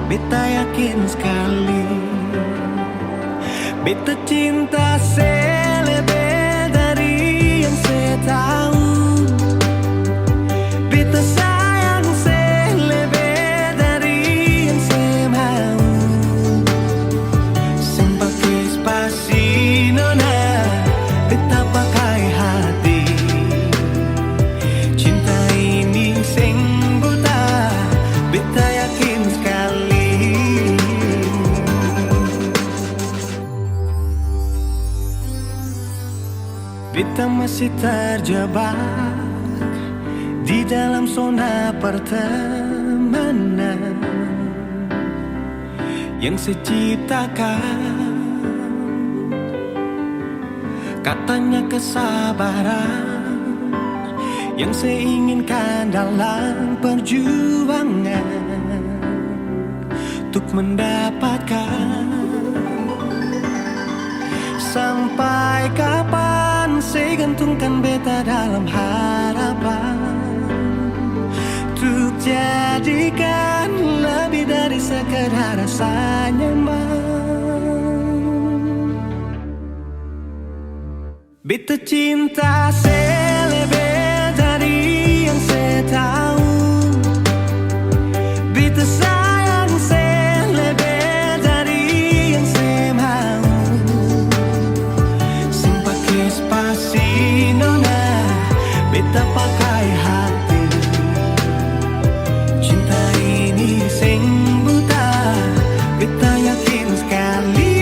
beta yakin sekali. Beta cinta selebih dari yang saya tahu. Beta sayang selebih dari yang saya mau. Sing pakai spasi nona, beta pakai hati. Cinta ini sing buta, beta yakin sekali. Beta masih terjebak di dalam zona pertemanan yang saya ciptakan. Katanya kesabaran yang saya inginkan dalam perjuangan untuk mendapatkan. Sampai kapan saya gantungkan beta dalam harapan untuk jadikan lebih dari sekedar rasa nyaman. Beta cinta saya lebih dari yang saya tahu. Beta sayang saya lebih dari yang saya mau. Simpake spasi nona, beta pakai hati. Cinta ini sing buta, beta yakin sekali.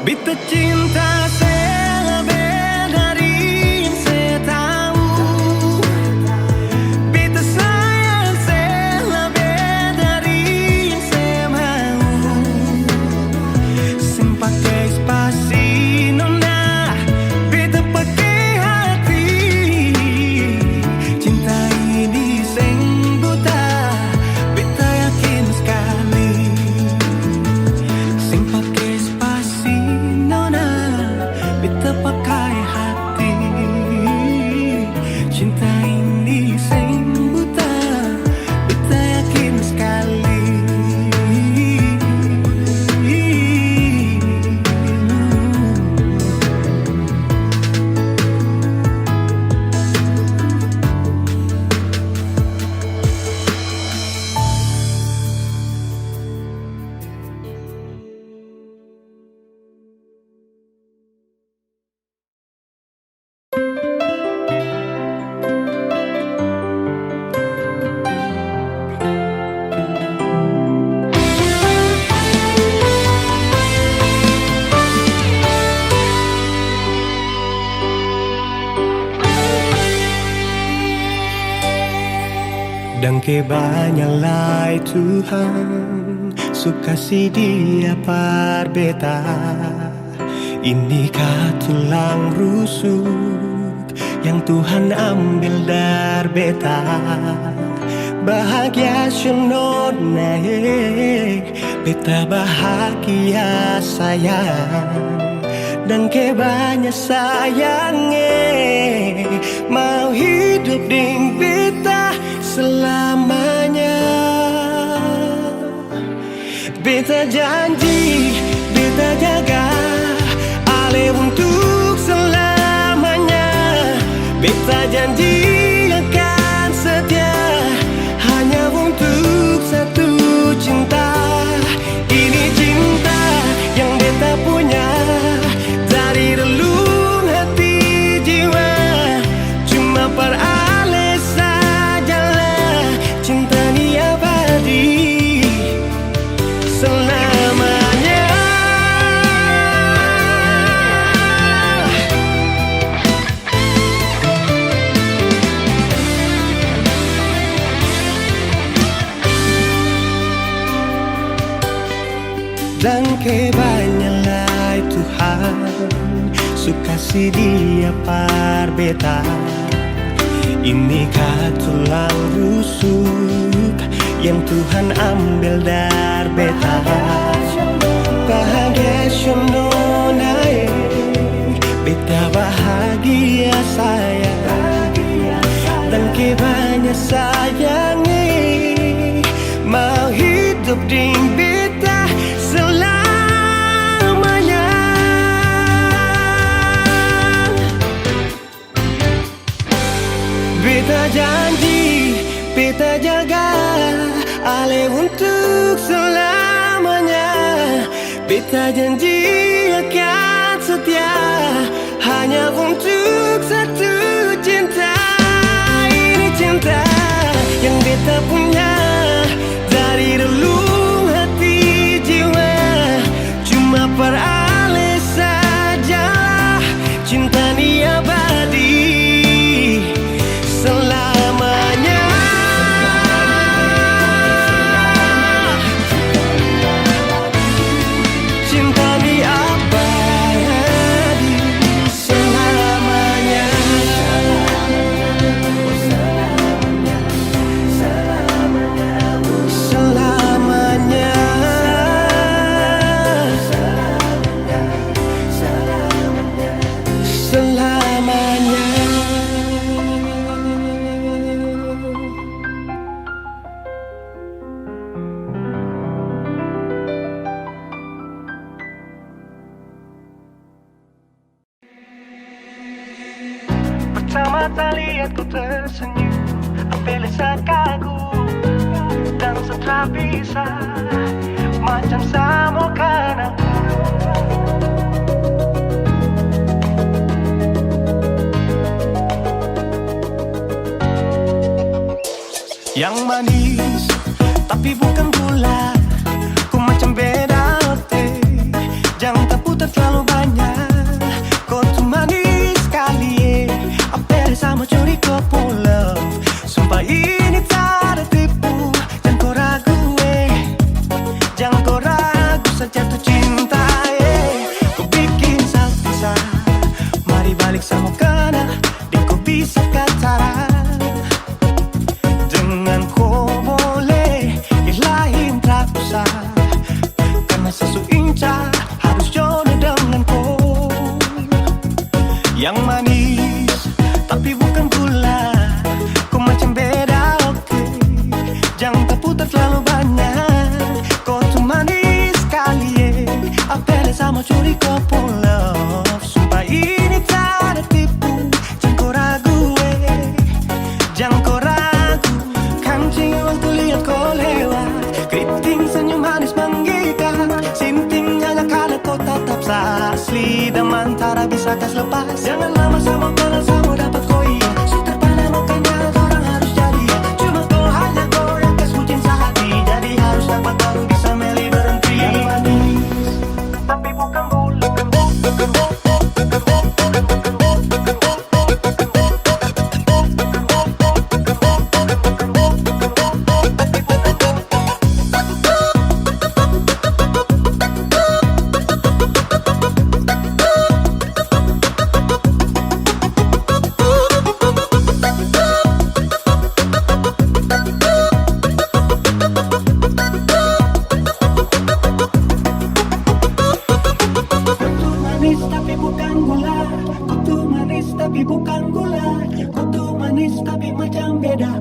Beta cinta saya lebih dari yang saya tahu. Beta sayang saya lebih dari yang saya mau. Simpake spasi nona, beta pakai hati. Cinta ini sing buta, beta yakin sekali. Simpake spasi nona, beta pakai hati. Cinta ini sing buta, beta yakin sekali. Dan kebanyalah Tuhan suka si dia par beta. Inikah tulang rusuk yang Tuhan ambil dari beta. Bahagia syunod naik, beta bahagia sayang. Dan kebanyak sayangnya mau hidup ding beta selamanya. Beta janji, beta jaga ale untuk selamanya. Beta janji akan setia hanya untuk satu cinta. Ini cinta yang beta punya dari relung hati jiwa. Cuma per ale sajalah cinta ni abadi selamanya. Dan kebanyalah Tuhan suka si dia par beta. Inikah tulang rusuk yang Tuhan ambil dari beta. Bahagia syonona, beta bahagia sayang. Dan kebanyakan sayangnya mau hidup ding beta selamanya. Beta janji, beta jaga ale untuk selamanya. Beta janji akan setia hanya untuk satu cinta. tak lihat ku tersenyum, apel kagum dan setelah bisa macam sama kan aku. Yang manis tapi bukan gula, ku macam beda oke. Jangan tak putar terlalu banyak, kau tuh manis sekali. Apel sama curi kau pulau, sumpah ini tak ada tipu. Jangan kau ragu jangan kau ragu saja tuh cinta ku bikin salsa, mari balik sama kena di ku bisa kata. Dengan kau boleh ilahin tak usah, karena sesu inca harus jodoh dengan kau. Yang manis tapi bukan gula, kau macam beda oke. Jangan tak putar terlalu banyak, kau tuh manis sekali apel sama curi kau pulau, sumpah ini tak ada tipu. Jangan kau ragu jangan kau ragu. Kancing waktu lihat kau lewat, keriting senyum manis menggigit, sinting hanya karena kau tetap asli. Dan mantara bisa kas lepas, jangan lama sama kenal sama dapat kau iya. Suter pada makanya orang harus jadi, cuma kau hanya kau yang kas bucin sehati. Jadi harus dapat baru bisa meli berhenti. Yang manis tapi bukan gula, tapi bukan gula, kutu manis tapi bukan gula, kutu manis tapi macam beda.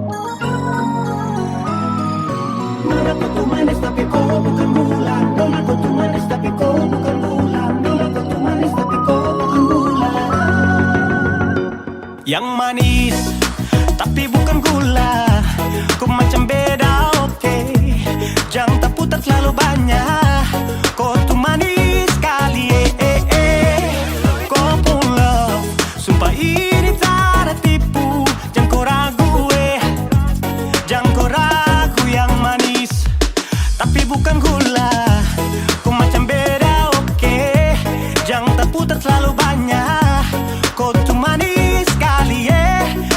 Nona kutu manis tapi kau bukan gula, nona kutu manis tapi kau bukan gula, nona kutu manis tapi kau bukan gula. Yang manis tapi bukan gula, kau macam beda oke. Jangan tak putar terlalu banyak, kau tuh manis sekali sumpah ini tak ada tipu. Jangan kau ragu jangan kau ragu. Yang manis tapi bukan gula, kau macam beda oke. Jangan tak putar terlalu banyak, kau tuh manis sekali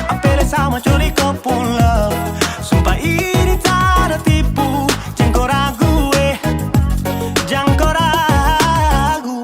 apel sama curi kau pulau, sumpah ini tak ada tipu. Jangan kau ragu jangan kau ragu.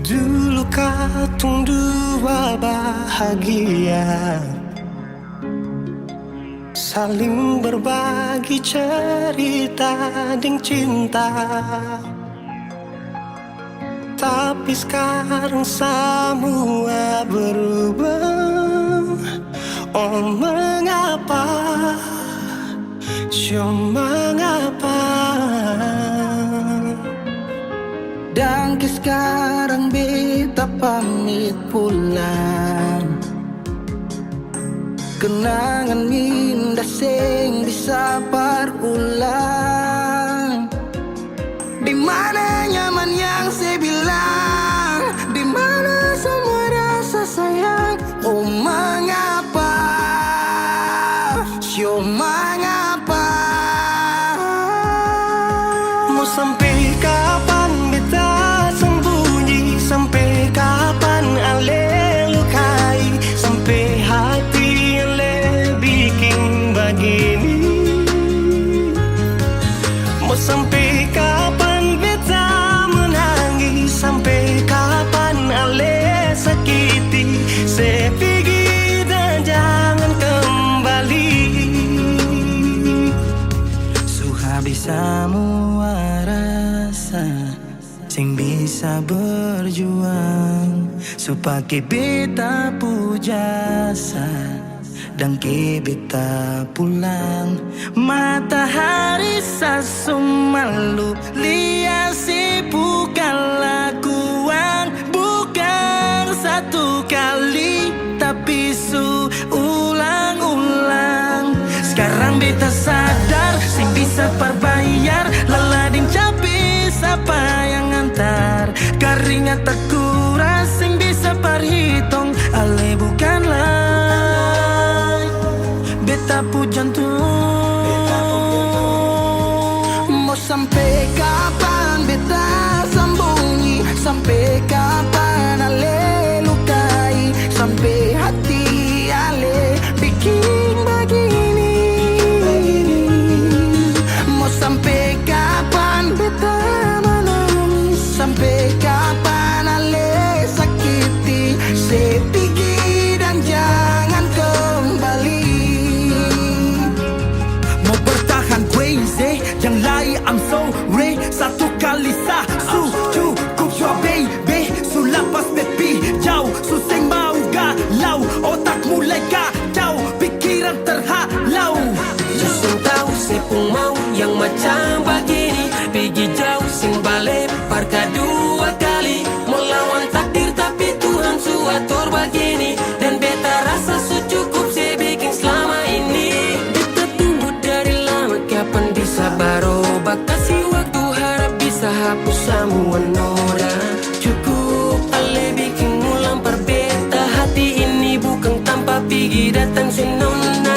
Dulu katung dua bahagia, saling berbagi cerita ding cinta. Tapi sekarang semua berubah. Oh mengapa, mengapa? Dan sekarang beta pamit pulang. Kenangan indah sing bisa berulang. Di mana nyaman yang saya bilang, di mana semua rasa sayang. Oh mengapa, mengapa? Mau sampai kapan beta sing bisa berjuang supaya beta pujasa dan ke beta pulang. Matahari sasumalu liasi bukan lakuan, bukan satu kali tapi ulang-ulang. Sekarang beta sadar sing bisa perbayar laladin capi siapa yang antar keringat tak kuras sing bisa perhitung ale bukanlah beta pu jantung. Mau sampai kapan beta sembunyi, sampai kapan ale lukai, sampai hati ale bikin begini. Mau sampai kapan beta menangis, sampai kapan ale sakiti sepigi dan jangan kembali. Mau bertahan crazy, yang lain I'm sorry. Satu kali sah, cukup jua baby. Sulapas baby, jauh susah mau galau. Otak mulai kacau, pikiran terhalau. Justru tahu sepung mau yang macam begini, pergi jauh sing balik parka dua kali. Melawan takdir tapi Tuhan suatur begini, dan beta rasa cukup saya bikin selama ini. Beta tunggu dari lama kapan bisa berubah, kasih waktu harap bisa hapus semua noda. Cukup ale bikin ulang perbeta, hati ini bukan tanpa pergi datang senona.